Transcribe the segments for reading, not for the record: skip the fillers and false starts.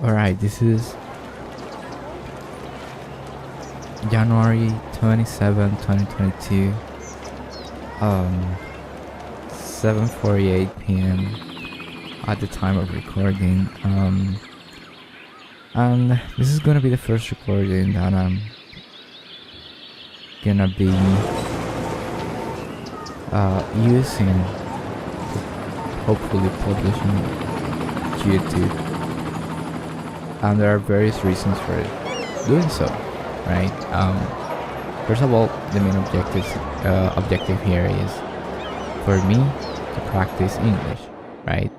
Alright, this is January 27, 2022, 7:48 p.m. at the time of recording. And this is gonna be the first recording that I'm gonna be using to hopefully publish on YouTube. And there are various reasons for doing so, right? First of all, the main objective here is for me to practice English, right?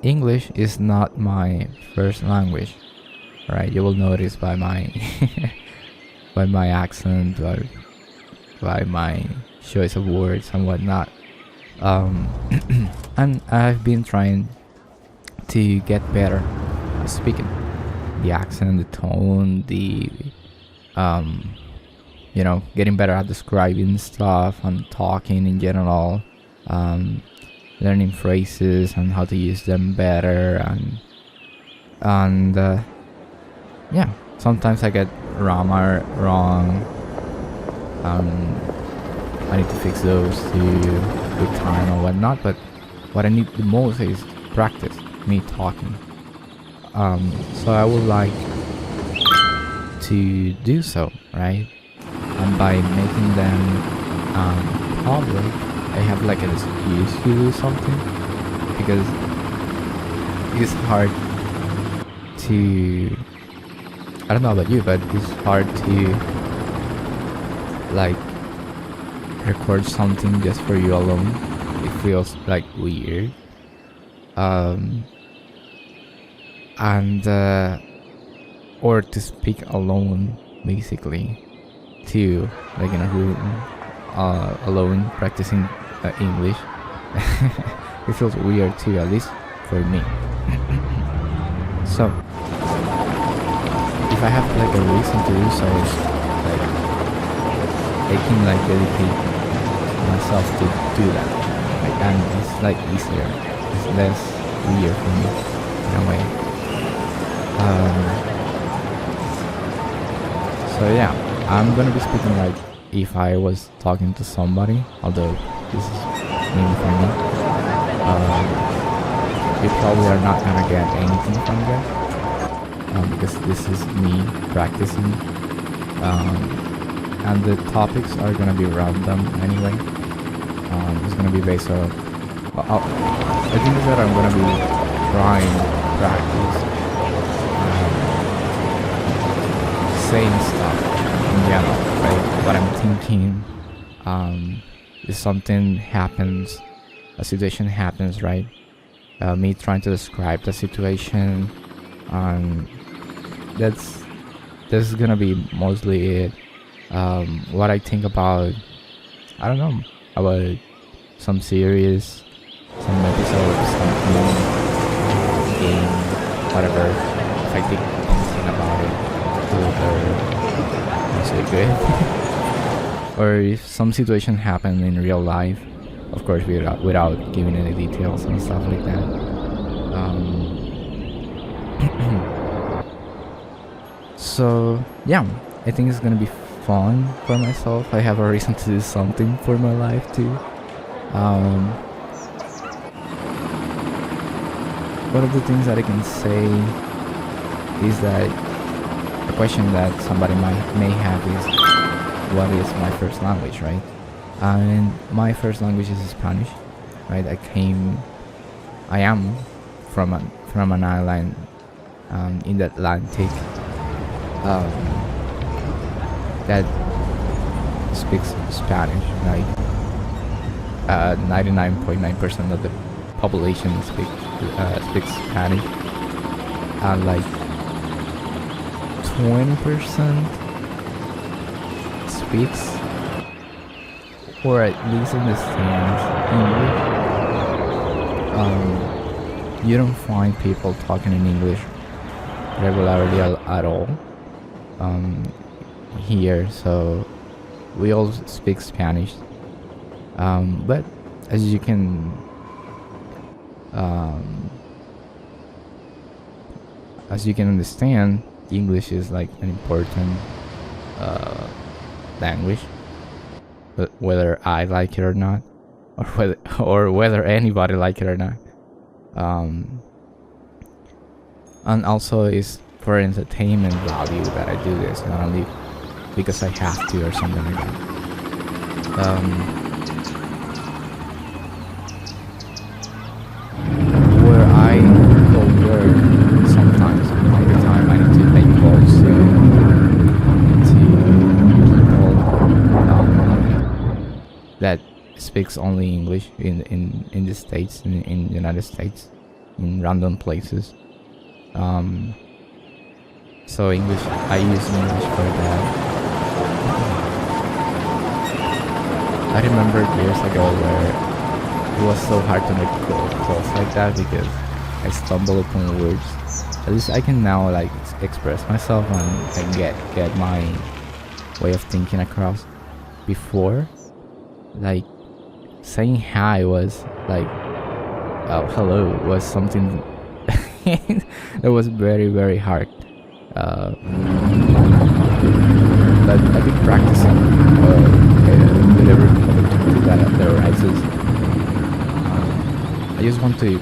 English is not my first language, right? You will notice by my by my accent, by my choice of words and whatnot. And I've been trying to get better at speaking. The accent, the tone, getting better at describing stuff and talking in general. Learning phrases and how to use them better, and sometimes I get grammar wrong. I need to fix those with time and whatnot, but what I need the most is practice, me talking. So I would like to do so, right? And by making them public, I have like an excuse to do something, because it's hard to, I don't know about you, but it's hard to like record something just for you alone. It feels like weird. Or to speak alone, basically, to like in a room, alone practicing English. It feels weird too, at least for me. So if I have like a reason to do so, like I can like dedicate myself to do that, like, and it's like easier, it's less weird for me in a way. So yeah, I'm gonna be speaking like if I was talking to somebody, although this is mainly for me. You probably are not gonna get anything from this, because this is me practicing, and the topics are gonna be random anyway. It's gonna be based on, I think that I'm gonna be trying to practice saying stuff in general, right? What I'm thinking, if something happens, a situation happens, right? Me trying to describe the situation, that's gonna be mostly it. What I think about, I don't know, about some series, some episodes, something, game, whatever. If I think anything about it, good or not so good. Or if some situation happened in real life, of course without giving any details and stuff like that. So yeah, I think it's gonna be fun for myself. I have a reason to do something for my life too. One of the things that I can say is that a question that somebody may have is, what is my first language, right? And my first language is Spanish, right? I am from an island in the Atlantic that speaks Spanish, right? 99.9% of the population speaks Spanish, and like 20% speaks, or at least understands English. You don't find people talking in English regularly at all here, so we all speak Spanish. But as you can um, understand, English is like an important uh, language, but whether I like it or not, or whether anybody like it or not. Um, and also is for entertainment value that I do this, not only because I have to or something like that. Where I go where sometimes all the time I need to make calls to people that speaks only English in the States, in the United States, in random places. So English, I use English for that. I remember years ago where it was so hard to make calls like that because I stumble upon words. At least I can now like express myself and get my way of thinking across. Before, like saying hi was like, oh, hello was something that was very, very hard. But I've been practicing with every opportunity that arises. I just want to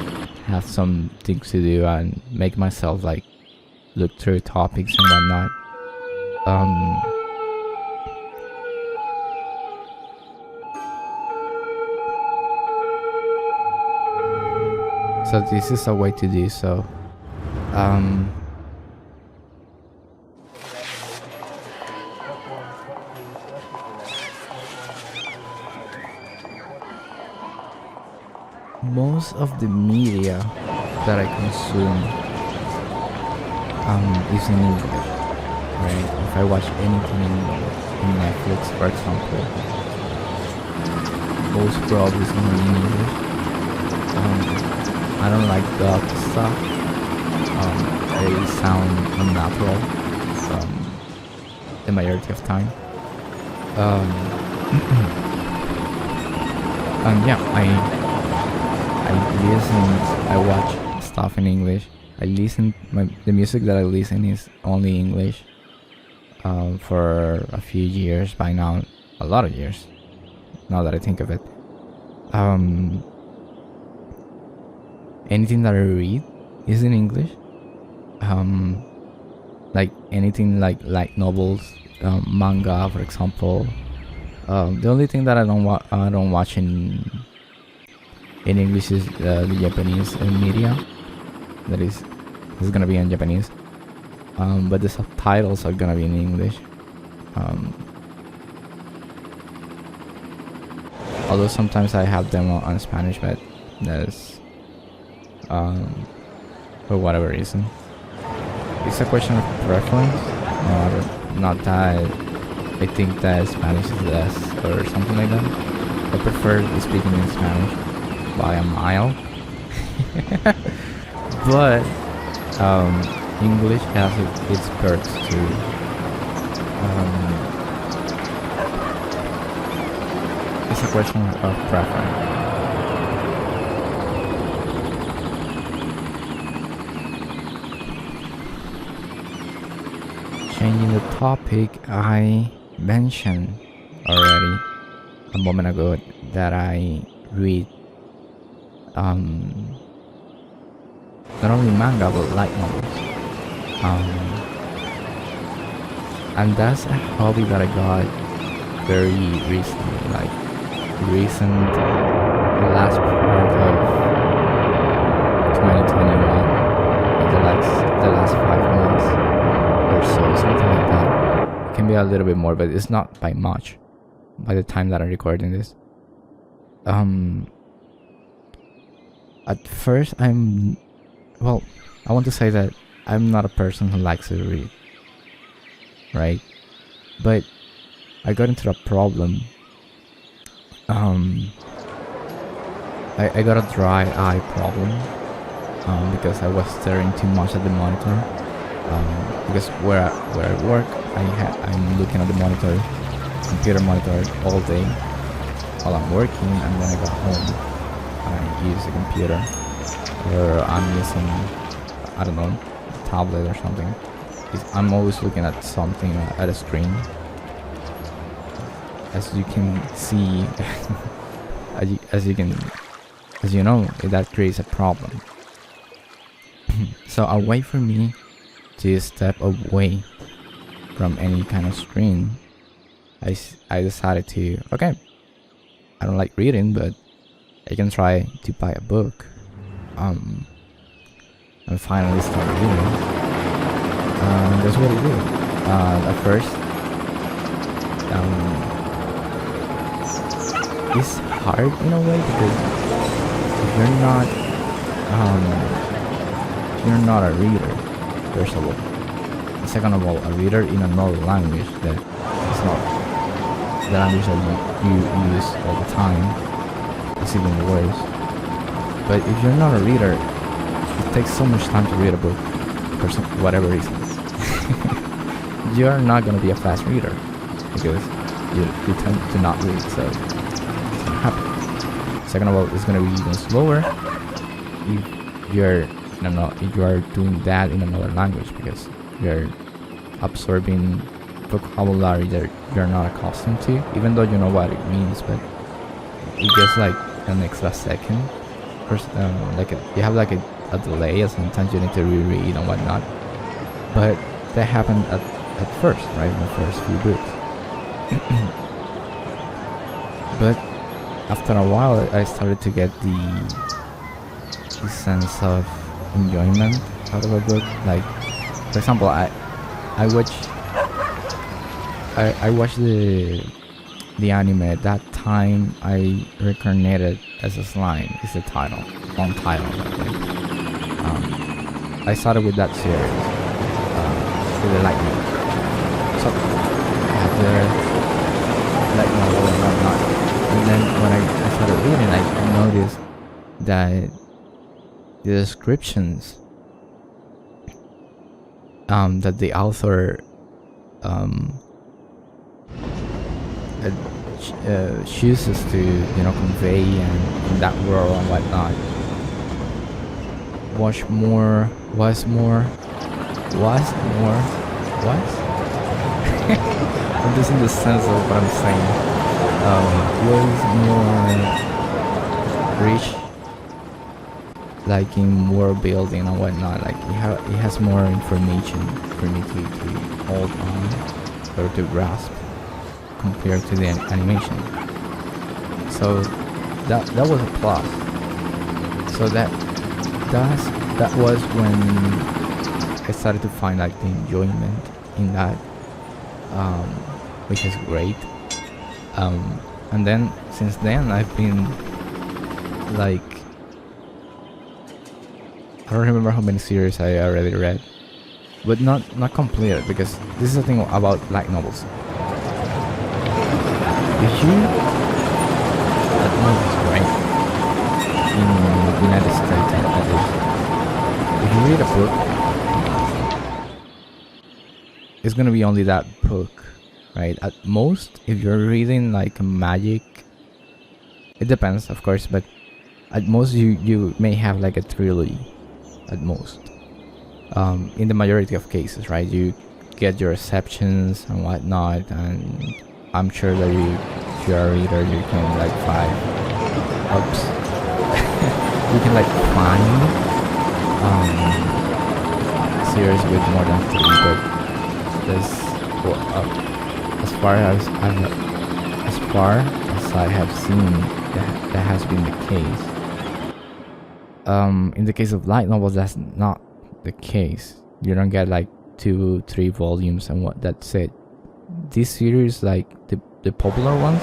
have some things to do and make myself like look through topics and whatnot. So this is a way to do so. Most of the media that I consume is in English, right? If I watch anything in Netflix, for example, most probably is gonna be in English. I don't like dub stuff. They sound unnatural the majority of time. And yeah, I watch stuff in English. The music that I listen is only English for a few years by now, a lot of years, now that I think of it. Anything that I read is in English. Like anything like light novels, manga, for example. The only thing that I don't watch in English is the Japanese media. That is gonna be in Japanese. But the subtitles are gonna be in English. Although sometimes I have them on Spanish, but that's for whatever reason. It's a question of preference, not that I think that Spanish is less or something like that. I prefer speaking in Spanish by a mile. But English has its perks too. It's a question of preference. Changing the topic, I mentioned already a moment ago that I read not only manga but light novels, and that's a hobby that I got very recently, like the last part of 2021, like the last 5 months or so, something like that. It can be a little bit more, but it's not by much by the time that I'm recording this. At first I want to say that I'm not a person who likes to read, right? But I got into a problem. I got a dry eye problem because I was staring too much at the monitor. Because where I work, I'm looking at the computer monitor all day, while I'm working, and then I got home and I use the computer, or I'm using, I don't know, a tablet or something. I'm always looking at something at a screen. As you can see, as you know, that creates a problem. So a way for me to step away from any kind of screen, I decided to, okay, I don't like reading, but I can try to buy a book. And finally start reading. That's what I did. At first, it's hard in a way because you're not a reader, first of all. Second of all, a reader in another language that is not the language that you use all the time. It's even worse. But if you're not a reader, it takes so much time to read a book for whatever reason. You're not gonna be a fast reader because you tend to not read, so it's gonna happen. Second of all, it's gonna be even slower if you are doing that in another language, because you're absorbing vocabulary that you're not accustomed to, even though you know what it means, but it gets like an extra second. First, you have like a delay, and sometimes you need to reread and whatnot. But that happened at first, right, in the first few books. But after a while, I started to get the sense of enjoyment out of a book. Like, for example, I watched the anime. At that time, I reincarnated as a slime. Is the title, long title, I think. I started with that series, with the light novel. So I had the light novel and whatnot. And then when I started reading, I noticed that the descriptions that the author chooses to convey in that world and whatnot was more I'm just in the sense of what I'm saying. Was more rich, like in world building and whatnot. Like it has more information for me to hold on or to grasp compared to the animation. So that was a plus. So that was when I started to find like the enjoyment in that, which is great. And then since then I've been like, I don't remember how many series I already read, but not completed, because this is the thing about light novels. If you light novels, right? In the United States, at least, if you read a book, it's gonna be only that book, right? At most, if you're reading like magic, it depends, of course, but at most you may have like a trilogy, at most. In the majority of cases, right? You get your exceptions and whatnot, and I'm sure that if you're a reader, you can like you can like find series with more than 3, but as far as I have seen, that has been the case. In the case of light novels, that's not the case. You don't get like 2-3 volumes and that's it. This series, like the popular ones,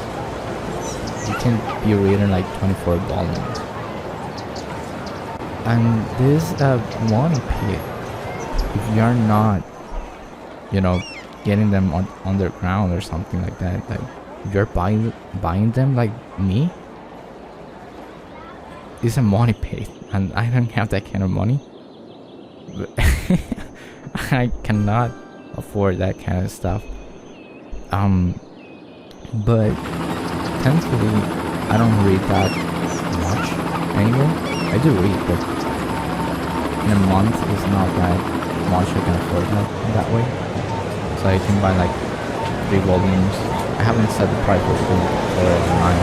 you can be reading like 24 volumes. And this one pit, if you're not, getting them underground or something like that, like if you're buying them like me, it's a money pit, and I don't have that kind of money. I cannot afford that kind of stuff. But thankfully I don't read that much anymore. I do read, but in a month it's not that much I can afford that way. So I can buy like 3 volumes. I haven't set the price for 9.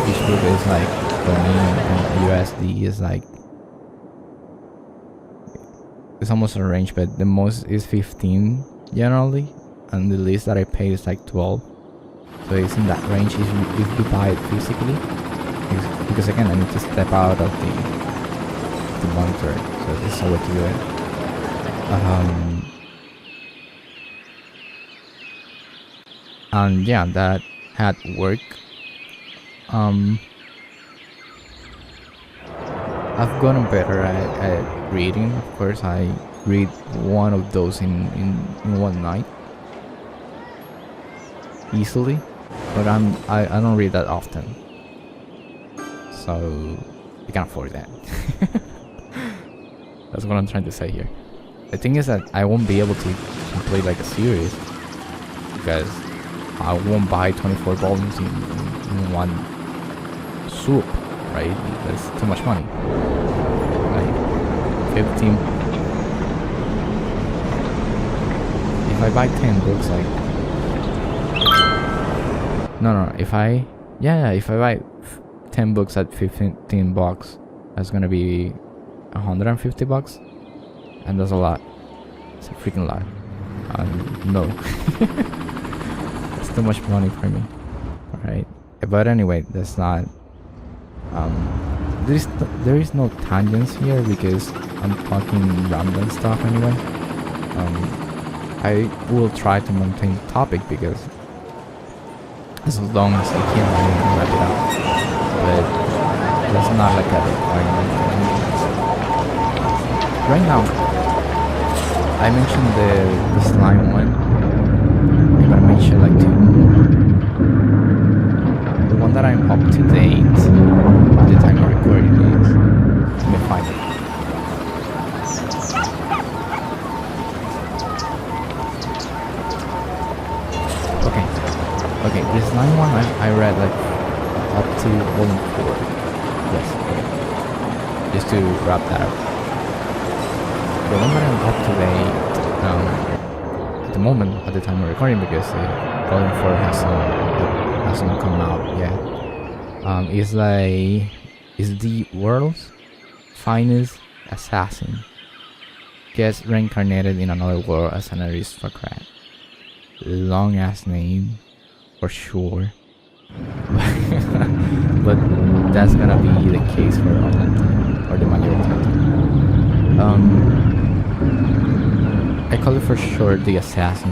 Each book is like, for me in USD is like, it's almost a range, but the most is 15 generally, and the least that I pay is like 12. So it's in that range if you buy it physically, because again I need to step out of the monitor, so this is a way to do it. And yeah, that had work. I've gotten better at reading. Of course, I read one of those in one night easily, but I don't read that often, so I can't afford that. That's what I'm trying to say here. The thing is that I won't be able to complete like a series because I won't buy 24 volumes in one swoop, right? That's too much money. Like 15. If I buy 10 books, like no. If I buy 10 books at $15, that's gonna be $150, and that's a lot. It's a freaking lot. No, it's too much money for me. Alright, but anyway, that's not. There is no tangents here because I'm talking random stuff anyway. I will try to maintain the topic because as long as I can, I can wrap it up. But that's not like a requirement for anything. Right now, I mentioned the slime one. I'm gonna mention like 2 more. The one that I'm up to date at the time of recording is, let me find it. Okay, this slime one I read like up to volume 4. Yes, okay. Just to wrap that up. The one that I'm up to date at the moment, at the time of recording, because volume 4 hasn't come out yet, is the world's finest assassin gets reincarnated in another world as an aristocrat. Long ass name for sure. But that's gonna be the case for all the time, or the majority of the time. I call it for short the assassin.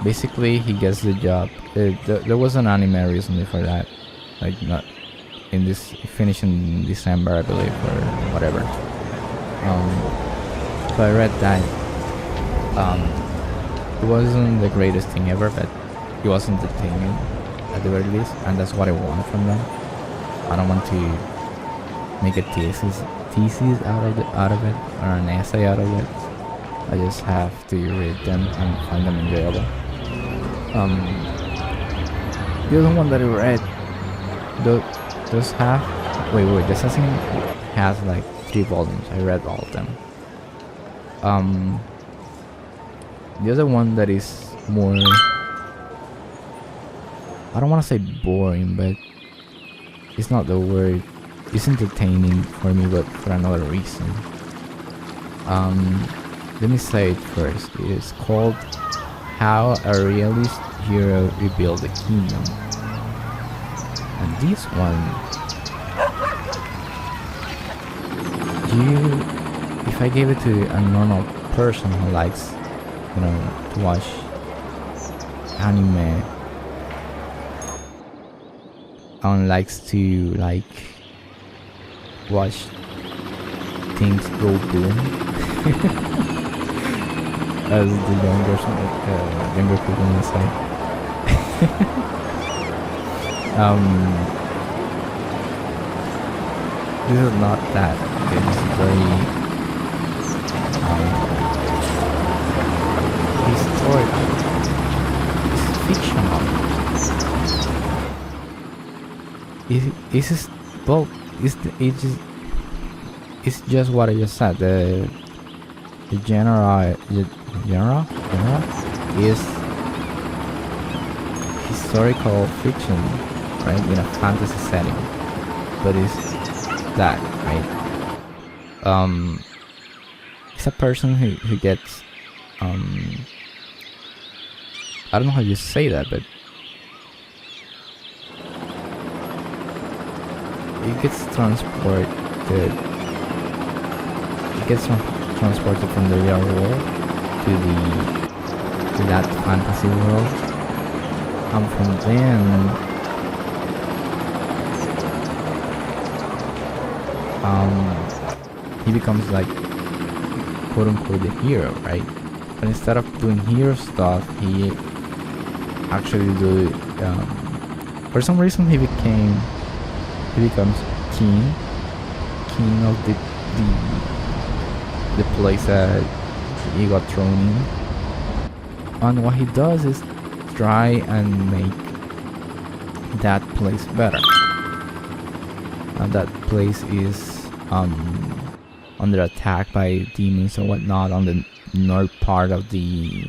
Basically, he gets the job. There was an anime recently for that, like not in this, finished in December, I believe, or whatever. So I read that. It wasn't the greatest thing ever, but it was entertaining at the very least, and that's what I want from them. I don't want to make a thesis out of it, or an essay out of it. I just have to read them and find them enjoyable. The other one that I read, does have, wait, the Assassin has like 3 volumes. I read all of them. The other one that is more, I don't want to say boring, but it's not the word. It's entertaining for me, but for another reason. Let me say it first. It is called How a Realist Hero Rebuilt a Kingdom. And this one, if I gave it to a normal person who likes, to watch anime and likes to watch things go boom, as the younger people will say. This is not that. Okay, this is very historical. It's fictional. It's just, well, it's just what I just said. The genre is historical fiction, right, in a fantasy setting, but it's that, right? It's a person who gets, I don't know how you say that, but it gets transported. It gets transported from the real world to that fantasy world, and from then, he becomes like quote unquote the hero, right? But instead of doing hero stuff, he actually do. For some reason, he becomes king of the place that he got thrown in. And what he does is try and make that place better. And that place is under attack by demons or whatnot on the north part of the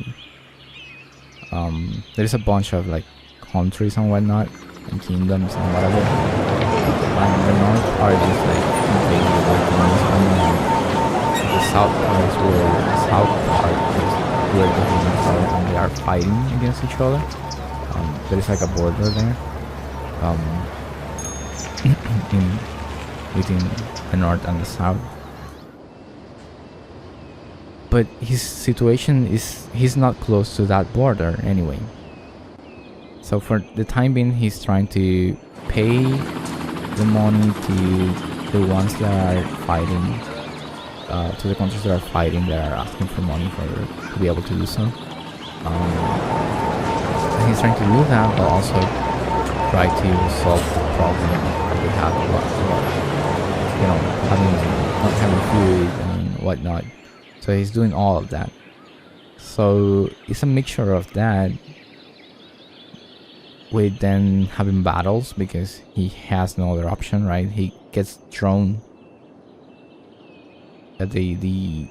there's a bunch of like countries and whatnot and kingdoms and whatever, and the north part is like invaded by demons, and the south part is where the humans are, and they are fighting against each other. There is like a border there between the north and the south. But his situation is, he's not close to that border anyway. So for the time being, he's trying to pay the money to the ones that are fighting, to the countries that are fighting, that are asking for money to be able to do so. And he's trying to do that, but also try to solve the problem that they have about, not having food and whatnot. So he's doing all of that. So it's a mixture of that with then having battles, because he has no other option, right? He gets thrown at the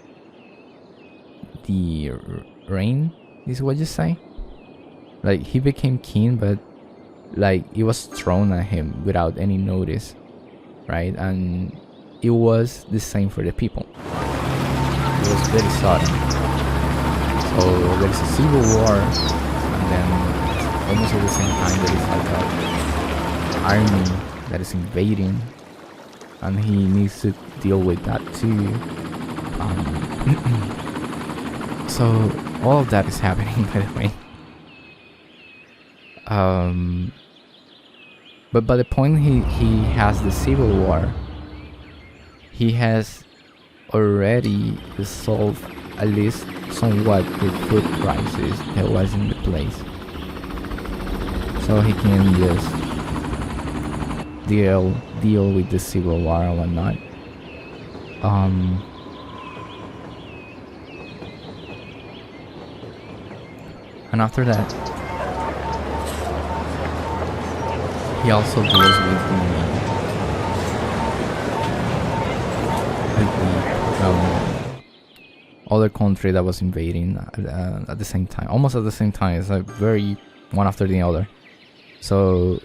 rain is what you say. Like, he became king, but like it was thrown at him without any notice, right? And it was the same for the people. It was very sudden. So there's a civil war, and then almost at the same time there is like an army that is invading, and he needs to deal with that too. So all of that is happening, by the way. But by the point he has the civil war, he has already solved at least somewhat the food crisis that was in the place. So he can just deal with the civil war and whatnot. And after that, he also deals with the other country that was invading at the same time, almost at the same time. It's like very one after the other. So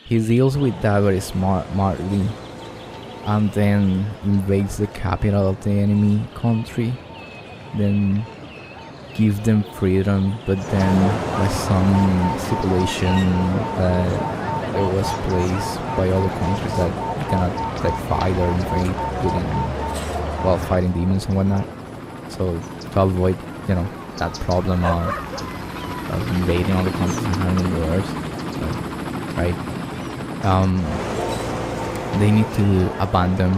he deals with that very smartly, and then invades the capital of the enemy country, then give them freedom, but then by some stipulation there was placed by other countries that you cannot like fight or invade within, while fighting demons and whatnot. So to avoid that problem of invading other countries and having wars, right? They need to abandon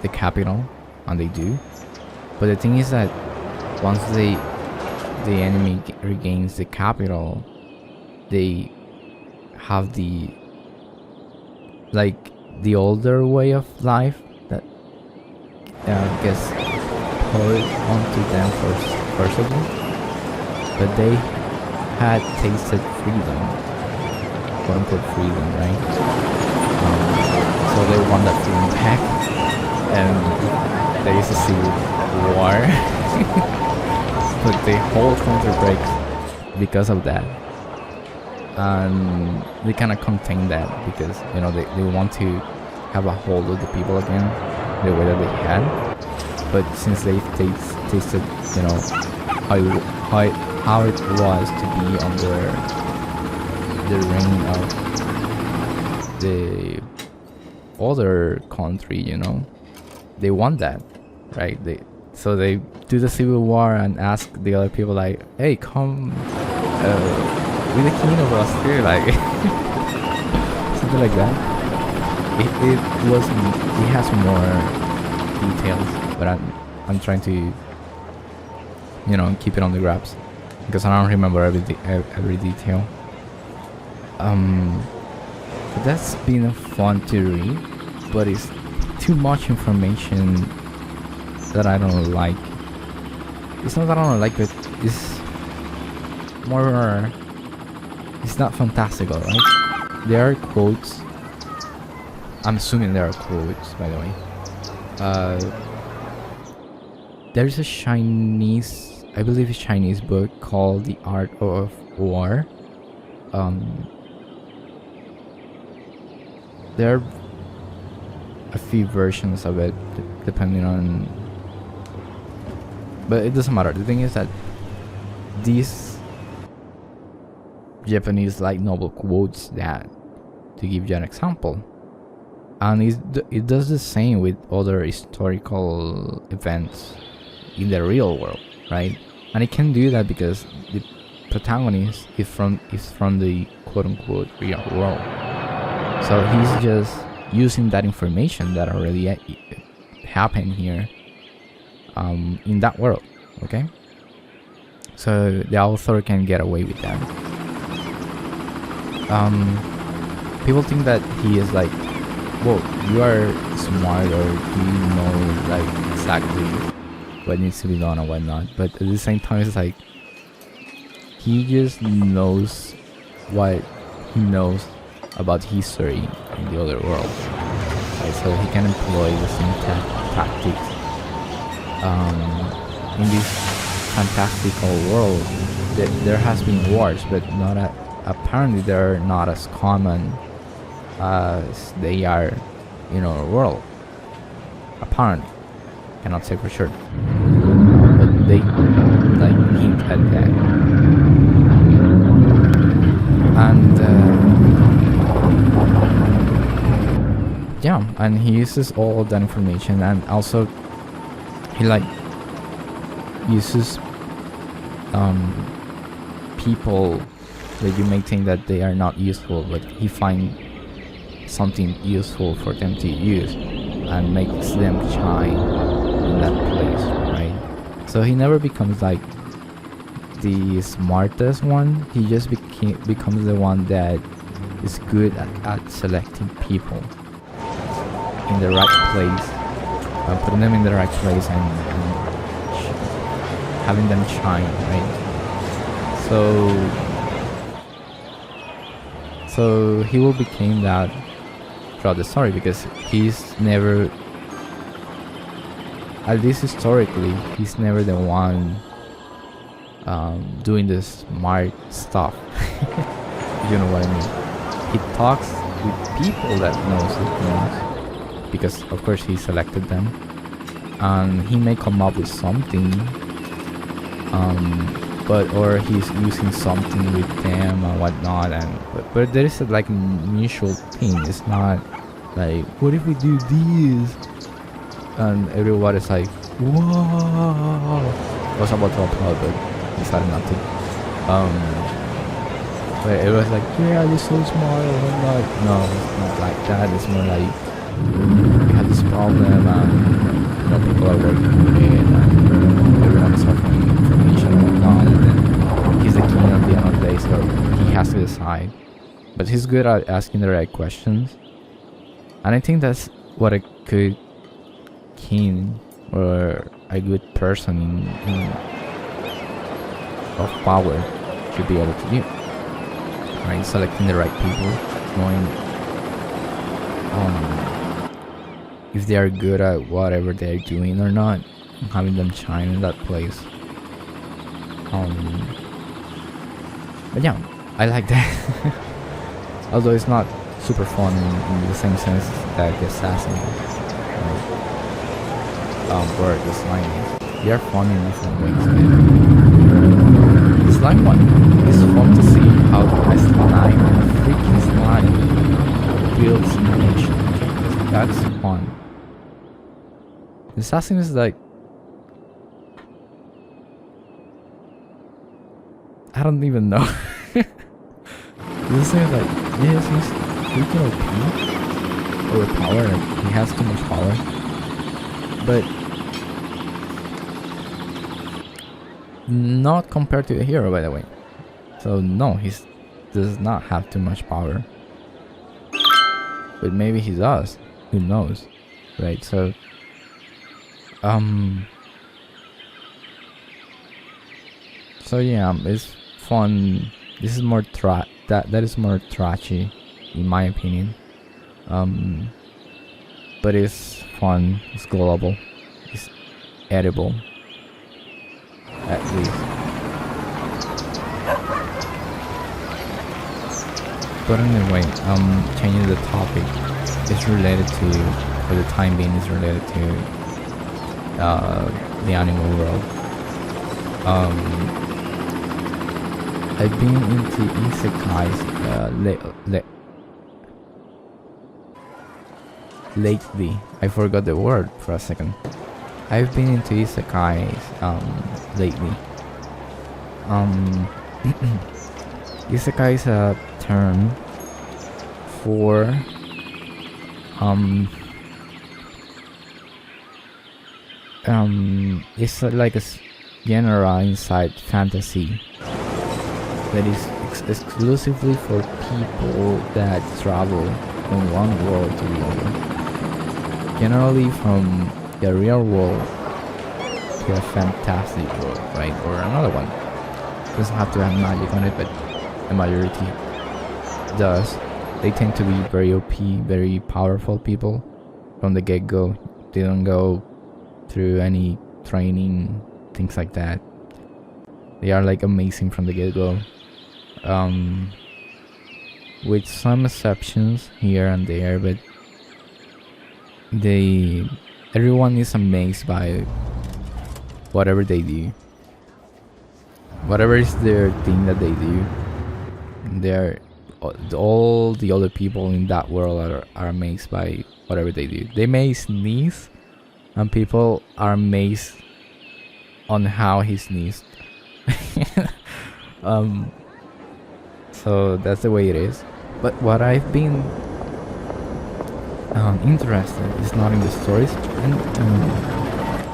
the capital, and they do. But the thing is that once the enemy regains the capital, they have the older way of life that gets put onto them forcibly. But they had tasted freedom quote unquote freedom, right? So they want that freedom back, and there is a civil war. But the whole country breaks because of that, and they kind of contain that because they want to have a hold of the people again the way that they had. But since they've tasted how it was to be under the reign of the other country, they want that, right? So they do the civil war and ask the other people like, hey, come be the king of us too, like something like that. It has more details, but I'm trying to keep it on the grabs because I don't remember every detail. But that's been fun to read, but it's too much information that I don't like. It's not that I don't like it, it's more, it's not fantastical, right? There are quotes, I'm assuming there are quotes, by the way. There's a Chinese, I believe it's Chinese book called The Art of War. There are a few versions of it depending on, but it doesn't matter. The thing is that these Japanese light novel quotes that, to give you an example, and it does the same with other historical events in the real world, right? And it can do that because the protagonist is from the quote-unquote real world. So he's just using that information that already happened here in that world, okay? So the author can get away with that. People think that he is like, well, you are smart or you know like exactly what needs to be done and whatnot, but at the same time it's like he just knows what he knows about history in the other world, right? So he can employ the same tactics in this fantastical world. There has been wars, but apparently they're not as common as they are in our world. Apparently, cannot say for sure, but they like hint at that. And yeah, and he uses all of that information, and also he like uses people that you may think that they are not useful, but he finds something useful for them to use and makes them shine in that place, right? So he never becomes like the smartest one. He just becomes the one that is good at selecting people in the right place, putting them in the right place and having them shine, right? So he will become that throughout the story because he's never, at least historically, he's never the one doing the smart stuff. You know what I mean? He talks with people that knows the things because of course he selected them, and he may come up with something, or he's using something with them and whatnot, but there is like a mutual thing. It's not like, what if we do this? And everybody's like, whoa! I was about to applaud, but decided not to. But it was like, yeah, you're so smart or whatnot. No, it's not like that. It's more like, we have this problem and people are working on it and everyone is offering information and whatnot, and then he's the king at the end of the day, so he has to decide. But he's good at asking the right questions, and I think that's what a good king or a good person of power should be able to do. right? Selecting the right people, knowing if they are good at whatever they're doing or not, and having them shine in that place. But yeah, I like that. Although it's not super fun in the same sense that the assassin or the slime is. They are fun in different ways, man. The slime one is fun to see how a slime, a freaking slime, builds animation. That's fun. The assassin is like, I don't even know. This is like, yes, he's freaking OP. Overpowered, like, he has too much power. But not compared to a hero, by the way. So no, he does not have too much power. But maybe he does. Who knows? Right, so so yeah, it's fun. This is more that is more trashy, in my opinion. But it's fun. It's global. It's edible, at least. But anyway, changing the topic. It's related to, for the time being, it's related to the animal world. I've been into isekais lately. I forgot the word for a second. I've been into isekais lately. Isekai is a term for it's like a genre inside fantasy that is exclusively for people that travel from one world to the other. Generally from the real world to a fantastic world, right? Or another one. It doesn't have to have magic on it, but the majority does. They tend to be very OP, very powerful people from the get-go. They don't go through any training, things like that. They are like amazing from the get-go. With some exceptions here and there, but everyone is amazed by whatever they do. Whatever is their thing that they do, all the other people in that world are amazed by whatever they do. They may sneeze, and people are amazed on how he sneezed. So that's the way it is. But what I've been interested is not in the stories, and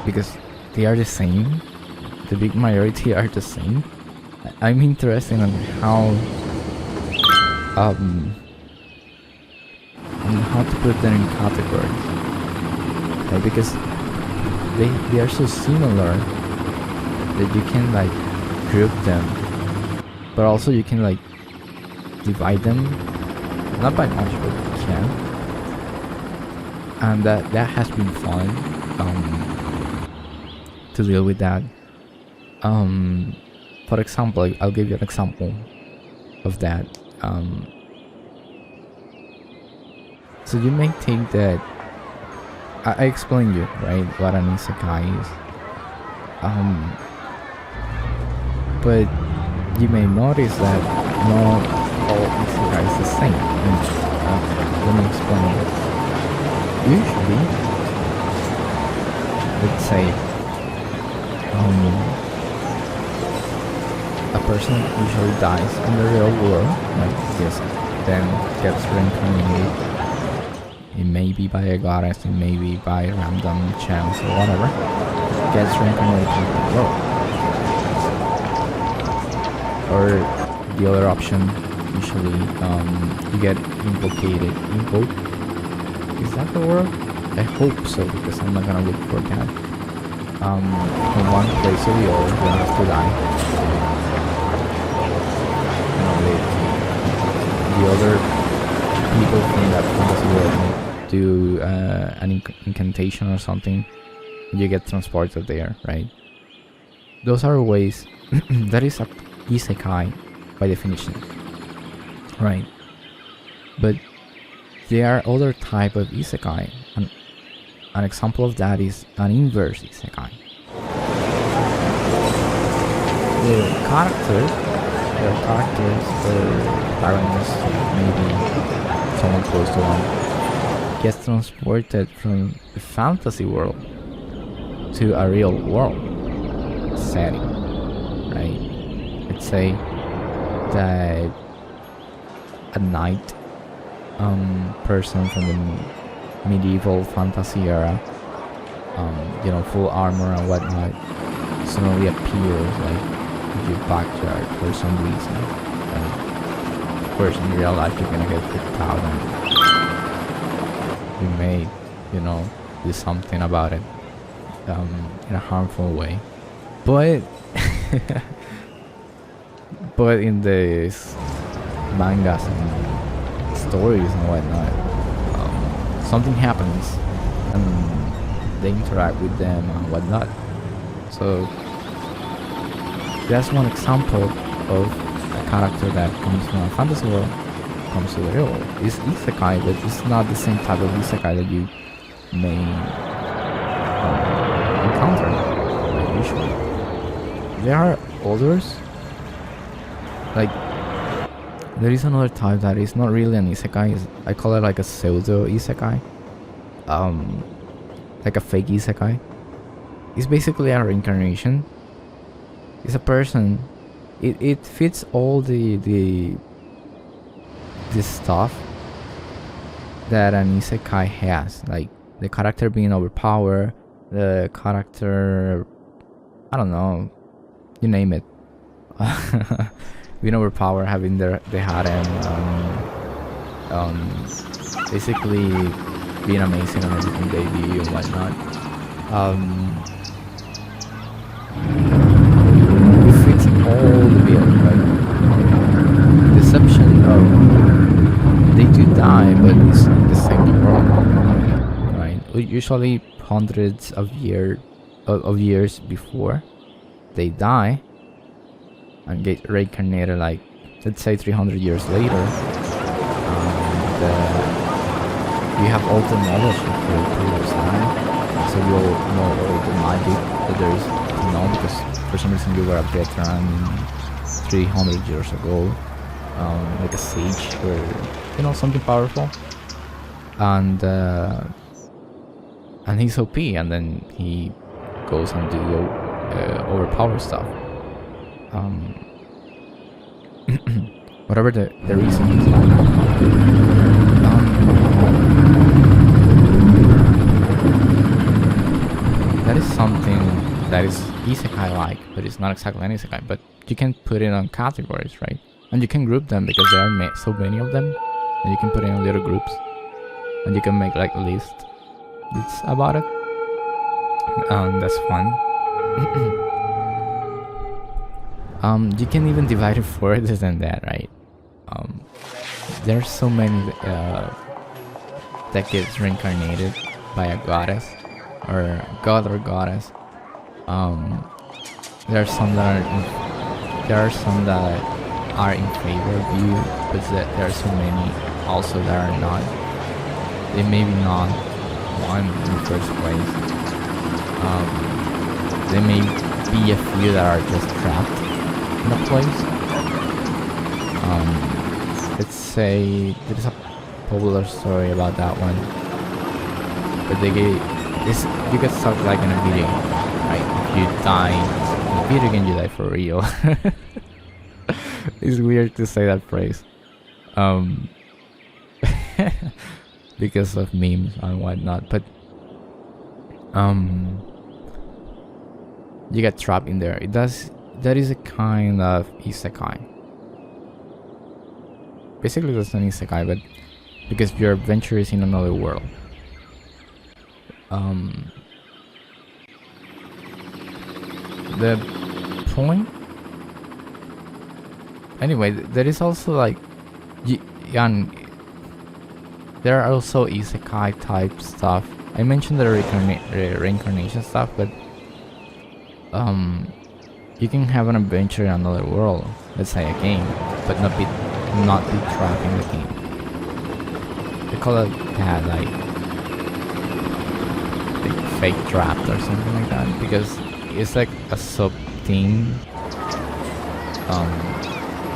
because they are the same. The big majority are the same. I'm interested in how to put them in categories, right? Because they are so similar that you can like group them, but also you can like divide them, not by much, but you can, and that has been fun to deal with that. For example, I'll give you an example of that. So you may think that I explained you, right, what an isekai is. But you may notice that not all isekai is the same. Let me explain it. Usually, let's say, a person usually dies in the real world, like this, then gets reincarnated. It may be by a goddess, it may be by random chance or whatever. Gets reincarnated in the world. Or the other option, usually you get invocated. Is that the word? I hope so, because I'm not gonna look for that. From one place to the other, you have to die. do an incantation or something, you get transported there, right? Those are ways. That is a isekai by definition, right? But there are other type of isekai. An example of that is an inverse isekai. The characters, the protagonist, maybe someone close to one, gets transported from the fantasy world to a real world setting, right? Let's say that a knight person from the medieval fantasy era, full armor and whatnot, suddenly appears like in your backyard for some reason. And of course, in real life, you're gonna get freaked out, and you may, do something about it in a harmful way. But but in these mangas and stories and whatnot, something happens and they interact with them and whatnot. So that's one example of a character that comes from a fantasy world, comes to the real world. It's isekai, but it's not the same type of isekai that you may encounter usually. There are others, like there is another type that is not really an isekai. I call it like a pseudo isekai, like a fake isekai. It's basically a reincarnation. It's a person. It fits all the stuff that an isekai has, like the character being overpowered, the character, I don't know, you name it, being overpowered, having the harem, basically being amazing on everything they do and whatnot. It fits all the bill, right? The exception of they do die, but it's in the same world, right? Usually hundreds of years before they die and get reincarnated, like let's say 300 years later, and you have all the knowledge of the previous time, so you'll know all the magic that there is to know, because for some reason you were a veteran 300 years ago, like a sage or something powerful, and he's OP, and then he goes and do overpower stuff. Whatever the reason is. That is something that is isekai-like, but it's not exactly an isekai. But you can put it on categories, right? And you can group them because there are so many of them, and you can put it in little groups, and you can make like a list that's about it. That's fun. You can even divide it further than that, right? There's so many that gets reincarnated by a goddess or god or goddess. There are some that are in favor of you, but there are so many also that are not. They maybe not one in the first place. There may be a few that are just trapped in a place. Let's say there is a popular story about that one, but you get stuck like in a video game, right? If you die in a video game, you die for real. It's weird to say that phrase, because of memes and whatnot, but you get trapped in there. That is a kind of isekai. Basically, that's an isekai, but because your adventure is in another world. The point. Anyway, there is also like, there are also Isekai type stuff. I mentioned the reincarnation stuff, but you can have an adventure in another world, let's say a game, but not be trapped in the game. They call it that, like fake trapped or something like that, because it's like a sub thing.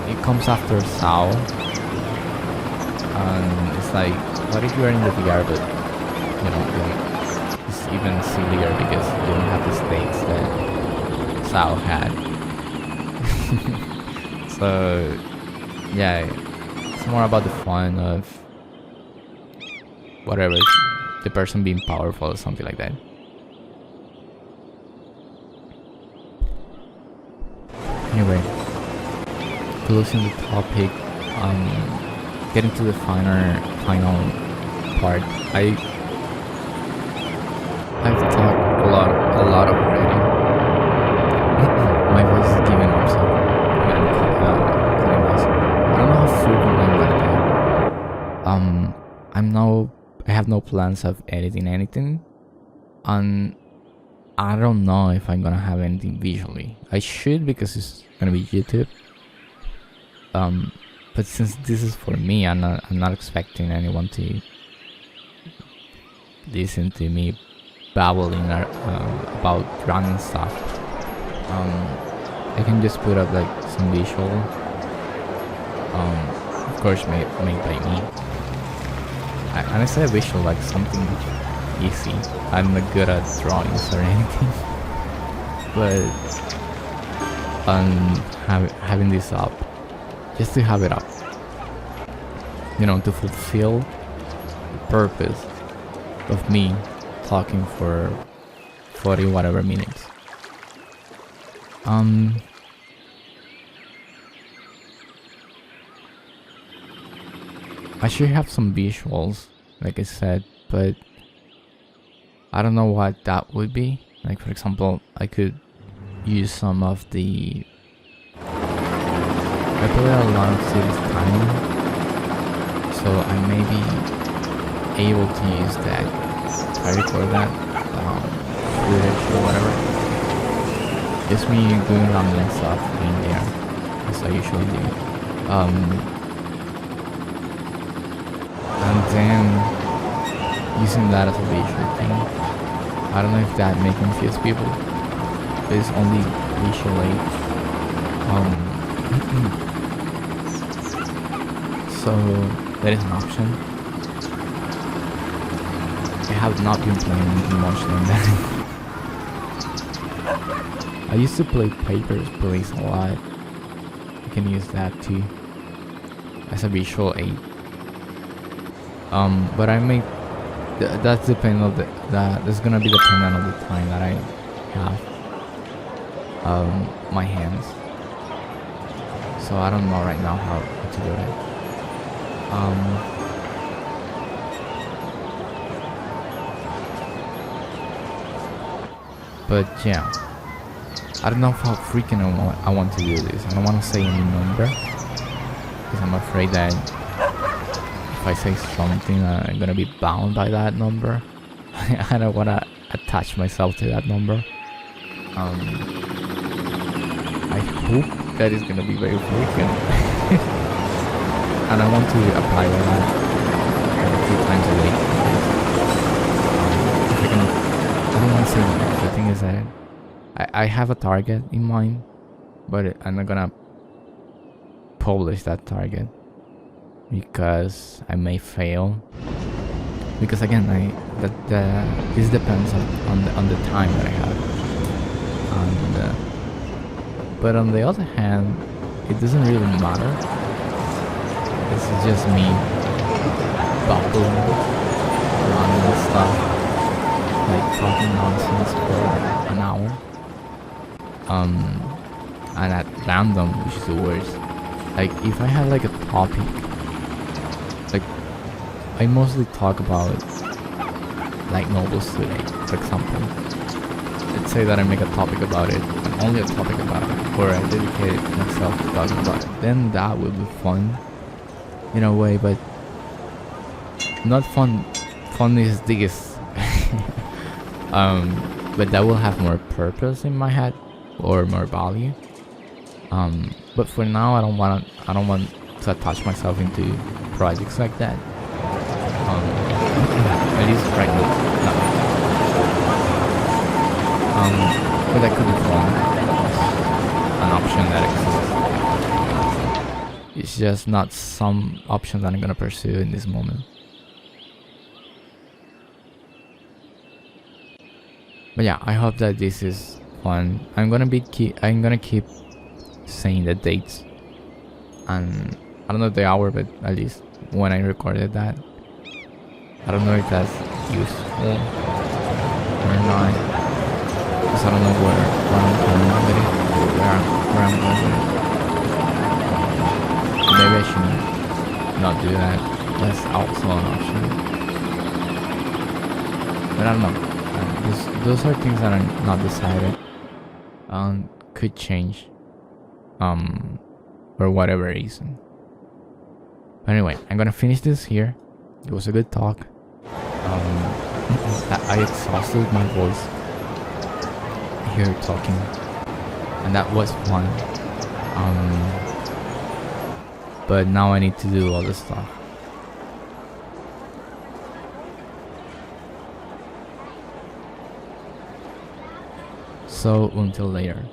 It comes after Sao, and it's like, what if you are in the VR, but you know, like, it's even sillier because you don't have the stakes that Sao had. So yeah, it's more about the fun of whatever, the person being powerful or something like that. Anyway, closing the topic, getting to the final part. I've talked a lot already. My voice is giving up, so I'm cutting this. I don't know how frequent I'm gonna do. I have no plans of editing anything, and I don't know if I'm gonna have anything visually. I should, because it's gonna be YouTube. But since this is for me, I'm not expecting anyone to listen to me babbling about random stuff. I can just put up like some visual, of course made by me. And I say visual like something easy. I'm not good at drawings or anything, but having this up, just to have it up, you know, to fulfill the purpose of me talking for 40 whatever minutes. I should have some visuals, like I said, but I don't know what that would be. Like, for example, I could use some of the... I play a lot of Cities time, so I may be able to use that. If I record that footage or whatever, just me doing random stuff in there, as I usually do. And then using that as a visual thing. I don't know if that may confuse people, but it's only visual aid. So that is an option. I have not been playing anything much than that. I used to play Papers, Please a lot. You can use that too as a visual aid. But I may. That's depending on that's gonna be dependent on the time that I have. My hands. So I don't know right now how to do it. But yeah, I don't know how freaking I want to do this. I don't want to say any number, because I'm afraid that if I say something, I'm gonna be bound by that number. I don't want to attach myself to that number. I hope that is gonna be very frequent. And I want to apply that a few times a week. I don't want to say that. The thing is that I have a target in mind, but I'm not gonna publish that target because I may fail. Because again, this depends on the time that I have. And but on the other hand, it doesn't really matter. This is just me babbling random stuff, like talking nonsense for an hour. And at random, which is the worst. Like, if I have like a topic, like, I mostly talk about like novels today, for example. Let's say that I make a topic about it, and only a topic about it, or I dedicate myself to talking about it. Then that would be fun, in a way, but not fun. Fun is this. But that will have more purpose in my head or more value. But for now, I don't want to attach myself into projects like that. At least right now, not. But that could be fun. An option that exists. It's just not some options that I'm gonna pursue in this moment. But yeah, I hope that this is fun. I'm gonna keep saying the dates, and I don't know the hour, but at least when I recorded that. I don't know if that's useful or not, because I don't know where I'm going with it, where I'm going with it. Maybe I should not do that. That's also an option. But I don't know. Those are things that are not decided. Could change. For whatever reason. Anyway, I'm gonna finish this here. It was a good talk. I exhausted my voice here talking, and that was fun. But now I need to do all this stuff. So until later.